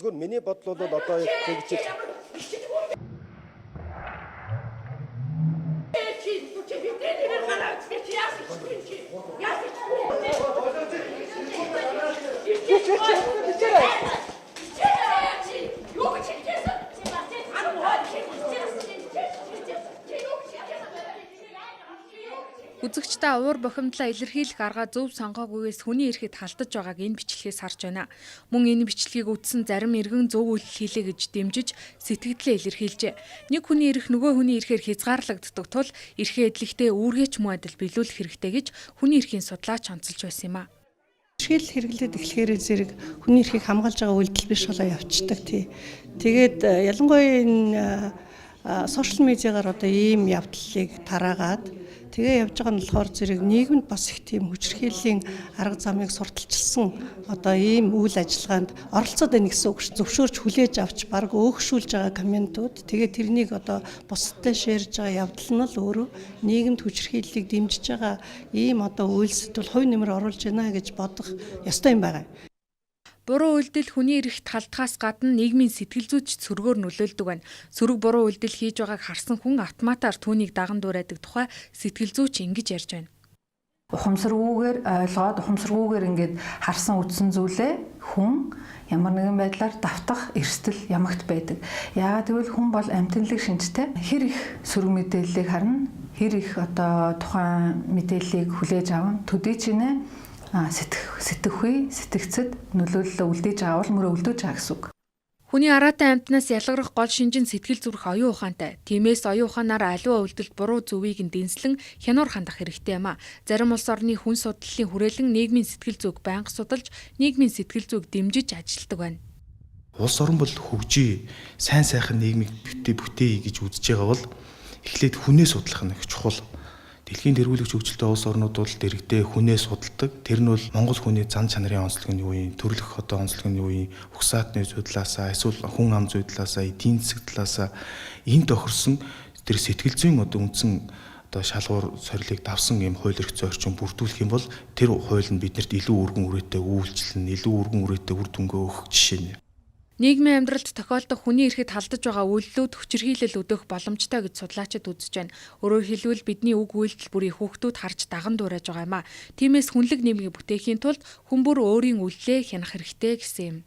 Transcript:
Зөвхөн миний бодол бол одоо тэгж Үзэгчдээ уур бухимдлаа илэрхийлэх арга зөв сонгоогүйгээс хүний эрхэд халдаж байгааг энэ бичлэгээс харж байна. Мөн энэ бичлэгийг үзсэн зарим иргэн зөв үйлдэл хийлээ гэж дэмжиж сэтгэгдлээ илэрхийлжээ. Нэг хүний эрх нөгөө хүний эрхээр хязгаарлагддаг тул эрхээ эдлэгтээ үүргээч муу адил биелүүлэх хэрэгтэй гэж хүний эрхийн судлаач онцолж байсан юм а. Шил хэрэглээд эхлэхээр зэрэг хүний эрхийг хамгаалж байгаа үйлдэл биш болоо явцдаг тий. Тэгээд ялангуяа энэ сошиал медиагаар одоо ийм явдлыг тараагаад тэгээ явж байгаа нь болохоор зэрэг нийгэмд бас их тийм хүчирхийллийн арга замыг сурталчилсан одоо ийм үйл ажиллагаанд оролцоод байна гэсэн үг зөвшөөрч хүлээж авч баг өөгшүүлж байгаа комментууд тэгээ тэрнийг одоо бусдад шеэрж байгаа явдал нь л өөрөө нийгэмд хүчирхийллийг дэмжиж байгаа ийм одоо үйлсэд бол хувь нэмэр оруулж байна гэж бодох ёстой юм байна. Буруу үйлдэл хүний эрхт халдахаас гадна нийгмийн сэтгэл зүйч сөргөөр нөлөөлдөг байна. Сөрөг буруу үйлдэл хийж байгааг харсан хүн автоматар түүнийг даган дуурайдаг тухай сэтгэл зүйч ингэж ярьж байна. Ухамсаргүйгээр ойлгоод ухамсаргүйгээр ингээд харсан үдсэн зүйлээ хүн ямар нэгэн байдлаар давтах эрсдэл ямагт байдаг. Яагаад гэвэл хүн бол амьтанлаг шинжтэй. Хэр их сөрөг мэдээллийг харна, хэр их одоо тухайн мэдээллийг хүлээж авна, төдий чинээ сэтгэхүй, сэтгцэд нөлөөлөлөө үлдээж байгаа бол мөрөө үлдээж байгаа гэсэн үг. Хүний араатай амьтнаас ялгарх гол шинж нь сэтгэл зүрх оюун ухаантай. Тиймээс оюун ухаанаар аливаа үйлдэлд буруу зөвийг нь дэнслэн хянуур хандах хэрэгтэй юм а. Зарим улс орны хүн судлалын хүрээлэн нийгмийн сэтгэл зүйг байнга судалж, нийгмийн сэтгэл зүйг дэмжиж ажилтдаг байна. Улс орн бол хөгжиж, сайн сайхан нийгмийг бүтээе гэж үзэж байгаа бол эхлээд хүнээ судлах нь их чухал. Дэлхийн тэргүүлэгч хөгжилтэй улс орнууд бол дэрэгдээ хүнээ судалдаг. Тэр нь бол Монгол хүний зан чанарын онцлог нь юу юм, төрөлх одоо онцлог нь юу юм, угсаатны зүйдлаасаа, эсвэл хүн ам зүйдлаасаа, эдийн засаг талаасаа энэ тохирсон тэр сэтгэл зүйн одоо үндсэн одоо шалгуур сорилыг давсан юм хууль эрх зүйн орчин бүрдүүлэх юм бол тэр хууль нь биднэрт илүү өргөн үрээтэй үйлчлэн, илүү өргөн үрээтэй үр дүнгээ өгөх жишээ нь. Нийгмийн амьдралд тохиолдох хүний эрхэд халдаж байгаа үйлдэлүүд хүчирхийлэл өдөх боломжтой гэж судлаачид үзэж байна. Өөрөөр хэлбэл бидний үг үйлдэл бүрийг хүүхдүүд харж даган дуурайж байгаа юм а. Тиймээс хүнлэг нийгмийг бүтээхийн тулд хүн бүр өөрийн үйлдэлээ хянах хэрэгтэй гэсэн юм.